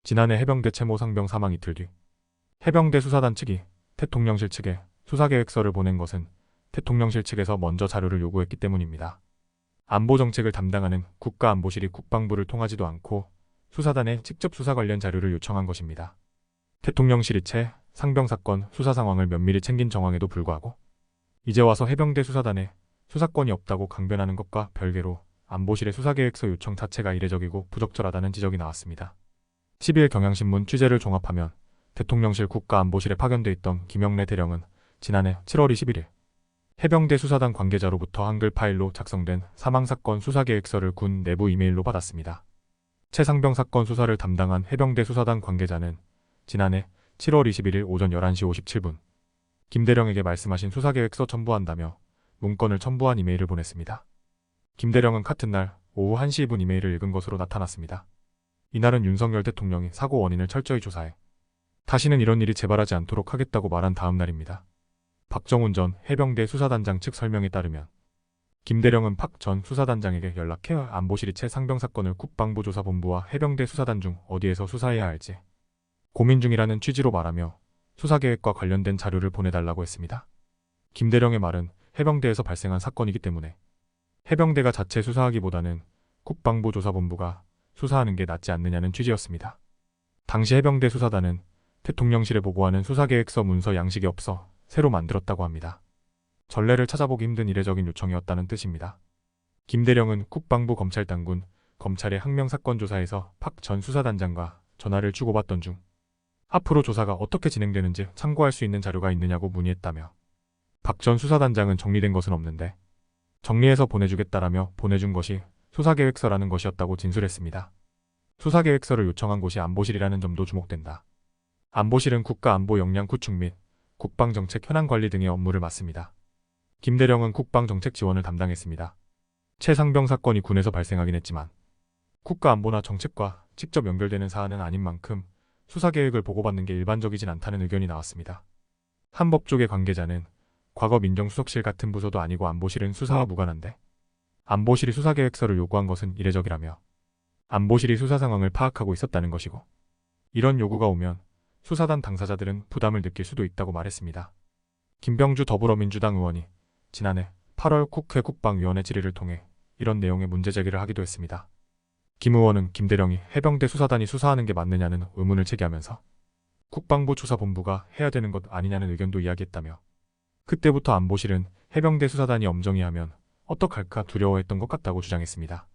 지난해 해병대 채모 상병 사망 이틀 뒤 해병대 수사단 측이 대통령실 측에 수사계획서를 보낸 것은 대통령실 측에서 먼저 자료를 요구했기 때문입니다. 안보정책을 담당하는 국가안보실이 국방부를 통하지도 않고 수사단에 직접 수사 관련 자료를 요청한 것입니다. 대통령실이 채 상병 사건 수사 상황을 면밀히 챙긴 정황에도 불구하고 이제 와서 해병대 수사단에 수사권이 없다고 강변하는 것과 별개로 안보실의 수사계획서 요청 자체가 이례적이고 부적절하다는 지적이 나왔습니다. 12일 경향신문 취재를 종합하면 대통령실 국가안보실에 파견돼 있던 김영래 대령은 지난해 7월 21일 해병대 수사단 관계자로부터 한글 파일로 작성된 사망사건 수사계획서를 군 내부 이메일로 받았습니다. 최상병 사건 수사를 담당한 해병대 수사단 관계자는 지난해 7월 21일 오전 11시 57분 김대령에게 말씀하신 수사계획서 첨부한다며 문건을 첨부한 이메일을 보냈습니다. 김대령은 같은 날 오후 1시 2분 이메일을 읽은 것으로 나타났습니다. 이날은 윤석열 대통령이 사고 원인을 철저히 조사해 다시는 이런 일이 재발하지 않도록 하겠다고 말한 다음 날입니다. 박정훈 전 해병대 수사단장 측 설명에 따르면 김대령은 박 전 수사단장에게 연락해 안보실이 채 상병 사건을 국방부 조사본부와 해병대 수사단 중 어디에서 수사해야 할지 고민 중이라는 취지로 말하며 수사계획과 관련된 자료를 보내달라고 했습니다. 김대령의 말은 해병대에서 발생한 사건이기 때문에 해병대가 자체 수사하기보다는 국방부 조사본부가 수사하는 게 낫지 않느냐는 취지였습니다. 당시 해병대 수사단은 대통령실에 보고하는 수사계획서 문서 양식이 없어 새로 만들었다고 합니다. 전례를 찾아보기 힘든 이례적인 요청이었다는 뜻입니다. 김대령은 국방부 검찰당군 검찰의 항명사건 조사에서 박 전 수사단장과 전화를 주고받던 중 앞으로 조사가 어떻게 진행되는지 참고할 수 있는 자료가 있느냐고 문의했다며 박 전 수사단장은 정리된 것은 없는데 정리해서 보내주겠다라며 보내준 것이 수사계획서라는 것이었다고 진술했습니다. 수사계획서를 요청한 곳이 안보실이라는 점도 주목된다. 안보실은 국가안보 역량 구축 및 국방정책 현안관리 등의 업무를 맡습니다. 김대령은 국방정책 지원을 담당했습니다. 최상병 사건이 군에서 발생하긴 했지만 국가안보나 정책과 직접 연결되는 사안은 아닌 만큼 수사계획을 보고받는 게 일반적이진 않다는 의견이 나왔습니다. 한 법조계 관계자는 과거 민정수석실 같은 부서도 아니고 안보실은 수사와 무관한데 안보실이 수사계획서를 요구한 것은 이례적이라며 안보실이 수사 상황을 파악하고 있었다는 것이고 이런 요구가 오면 수사단 당사자들은 부담을 느낄 수도 있다고 말했습니다. 김병주 더불어민주당 의원이 지난해 8월 국회 국방위원회 질의를 통해 이런 내용의 문제 제기를 하기도 했습니다. 김 의원은 김대령이 해병대 수사단이 수사하는 게 맞느냐는 의문을 제기하면서 국방부 조사본부가 해야 되는 것 아니냐는 의견도 이야기했다며 그때부터 안보실은 해병대 수사단이 엄정히 하면 어떡할까 두려워했던 것 같다고 주장했습니다.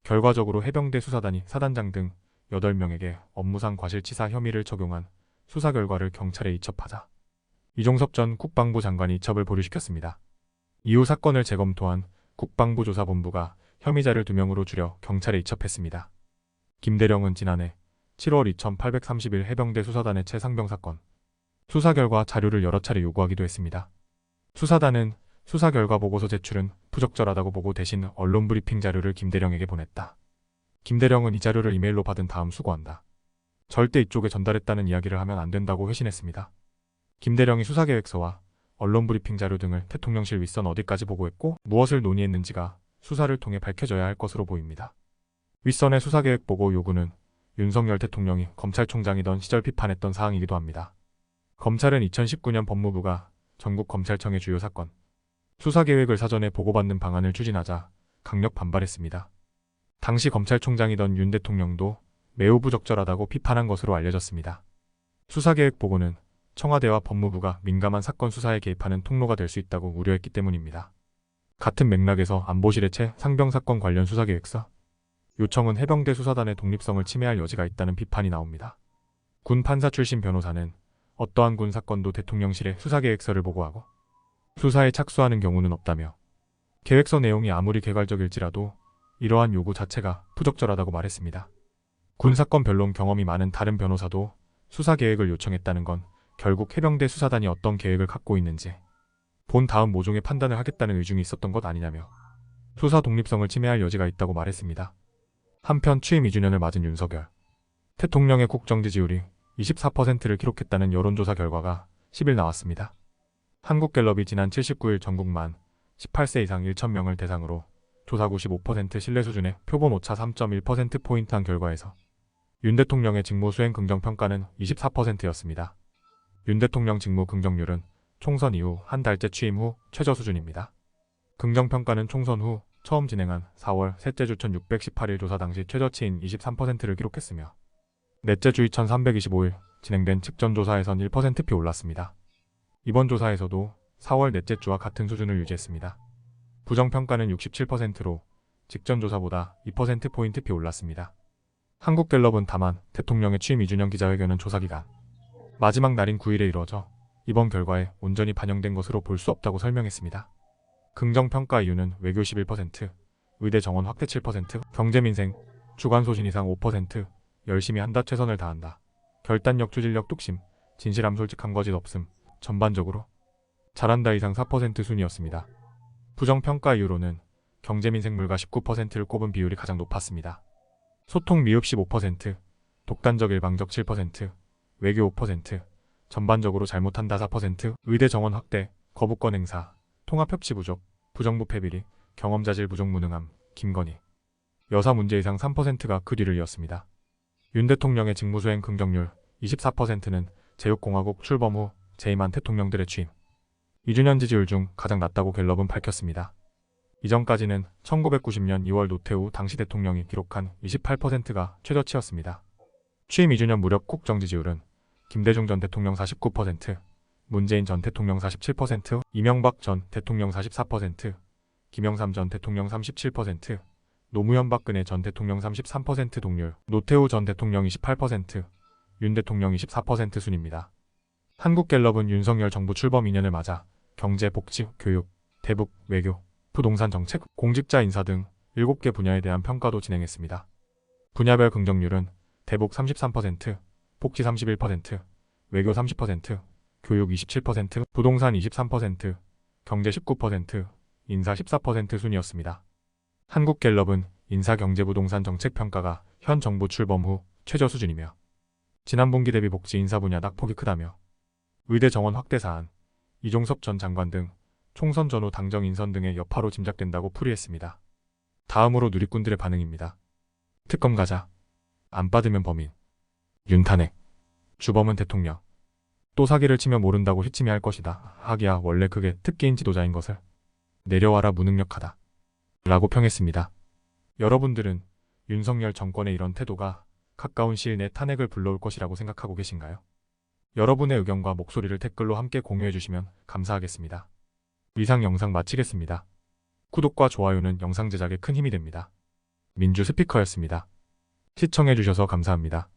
결과적으로 해병대 수사단이 사단장 등 8명에게 업무상 과실치사 혐의를 적용한 수사 결과를 경찰에 이첩하자 이종섭 전 국방부 장관이 이첩을 보류시켰습니다. 이후 사건을 재검토한 국방부 조사본부가 혐의자를 2명으로 줄여 경찰에 이첩했습니다. 김대령은 지난해 7월 2831 해병대 수사단의 최상병 사건 수사 결과 자료를 여러 차례 요구하기도 했습니다. 수사단은 수사 결과 보고서 제출은 부적절하다고 보고 대신 언론 브리핑 자료를 김대령에게 보냈다. 김대령은 이 자료를 이메일로 받은 다음 수고한다. 절대 이쪽에 전달했다는 이야기를 하면 안 된다고 회신했습니다. 김대령이 수사계획서와 언론 브리핑 자료 등을 대통령실 윗선 어디까지 보고했고 무엇을 논의했는지가 수사를 통해 밝혀져야 할 것으로 보입니다. 윗선의 수사계획 보고 요구는 윤석열 대통령이 검찰총장이던 시절 비판했던 사항이기도 합니다. 검찰은 2019년 법무부가 전국검찰청의 주요 사건 수사계획을 사전에 보고받는 방안을 추진하자 강력 반발했습니다. 당시 검찰총장이던 윤 대통령도 매우 부적절하다고 비판한 것으로 알려졌습니다. 수사계획 보고는 청와대와 법무부가 민감한 사건 수사에 개입하는 통로가 될 수 있다고 우려했기 때문입니다. 같은 맥락에서 안보실의 채 상병 사건 관련 수사계획서 요청은 해병대 수사단의 독립성을 침해할 여지가 있다는 비판이 나옵니다. 군 판사 출신 변호사는 어떠한 군 사건도 대통령실에 수사계획서를 보고하고 수사에 착수하는 경우는 없다며 계획서 내용이 아무리 개괄적일지라도 이러한 요구 자체가 부적절하다고 말했습니다. 군사건 변론 경험이 많은 다른 변호사도 수사 계획을 요청했다는 건 결국 해병대 수사단이 어떤 계획을 갖고 있는지 본 다음 모종의 판단을 하겠다는 의중이 있었던 것 아니냐며 수사 독립성을 침해할 여지가 있다고 말했습니다. 한편 취임 2주년을 맞은 윤석열 대통령의 국정 지지율이 24%를 기록했다는 여론조사 결과가 10일 나왔습니다. 한국갤럽이 지난 79일 전국 만 18세 이상 1,000명을 대상으로 조사 95% 신뢰 수준의 표본 오차 3.1%포인트 한 결과에서 윤 대통령의 직무 수행 긍정평가는 24%였습니다. 윤 대통령 직무 긍정률은 총선 이후 한 달째 취임 후 최저 수준입니다. 긍정평가는 총선 후 처음 진행한 4월 셋째 주 1618일 조사 당시 최저치인 23%를 기록했으며 넷째 주 2325일 진행된 직전조사에선 1%표 올랐습니다. 이번 조사에서도 4월 넷째 주와 같은 수준을 유지했습니다. 부정평가는 67%로 직전조사보다 2%포인트표 올랐습니다. 한국갤럽은 다만 대통령의 취임 2주년 기자회견은 조사기간 마지막 날인 9일에 이루어져 이번 결과에 온전히 반영된 것으로 볼 수 없다고 설명했습니다. 긍정평가 이유는 외교 11%, 의대 정원 확대 7%, 경제민생, 주관소신 이상 5%, 열심히 한다 최선을 다한다, 결단력 추진력 뚝심, 진실함 솔직함 거짓 없음, 전반적으로 잘한다 이상 4% 순이었습니다. 부정평가 이유로는 경제민생 물가 19%를 꼽은 비율이 가장 높았습니다. 소통 미흡 15%, 독단적 일방적 7%, 외교 5%, 전반적으로 잘못한다 4%, 의대 정원 확대, 거부권 행사, 통합 협치 부족, 부정부 패비리, 경험자질 부족 무능함, 김건희. 여사 문제 이상 3%가 그 뒤를 이었습니다. 윤 대통령의 직무수행 긍정률 24%는 제육공화국 출범 후 재임한 대통령들의 취임 2주년 지지율 중 가장 낮다고 갤럽은 밝혔습니다. 이전까지는 1990년 2월 노태우 당시 대통령이 기록한 28%가 최저치였습니다. 취임 2주년 무렵 국정 지지율은 김대중 전 대통령 49%, 문재인 전 대통령 47%, 이명박 전 대통령 44%, 김영삼 전 대통령 37%, 노무현 박근혜 전 대통령 33% 동률, 노태우 전 대통령 28%, 윤 대통령 24% 순입니다. 한국갤럽은 윤석열 정부 출범 2년을 맞아 경제, 복지, 교육, 대북, 외교, 부동산 정책, 공직자 인사 등 7개 분야에 대한 평가도 진행했습니다. 분야별 긍정률은 대북 33%, 복지 31%, 외교 30%, 교육 27%, 부동산 23%, 경제 19%, 인사 14% 순이었습니다. 한국갤럽은 인사 경제 부동산 정책 평가가 현 정부 출범 후 최저 수준이며 지난 분기 대비 복지 인사 분야 낙폭이 크다며 의대 정원 확대 사안, 이종섭 전 장관 등 총선 전후 당정 인선 등의 여파로 짐작된다고 풀이했습니다. 다음으로 누리꾼들의 반응입니다. 특검 가자. 안 받으면 범인. 윤 탄핵. 주범은 대통령. 또 사기를 치며 모른다고 시치미할 것이다. 하기야 원래 그게 특기인 지도자인 것을. 내려와라 무능력하다. 라고 평했습니다. 여러분들은 윤석열 정권의 이런 태도가 가까운 시일 내 탄핵을 불러올 것이라고 생각하고 계신가요? 여러분의 의견과 목소리를 댓글로 함께 공유해 주시면 감사하겠습니다. 이상 영상 마치겠습니다. 구독과 좋아요는 영상 제작에 큰 힘이 됩니다. 민주 스피커였습니다. 시청해 주셔서 감사합니다.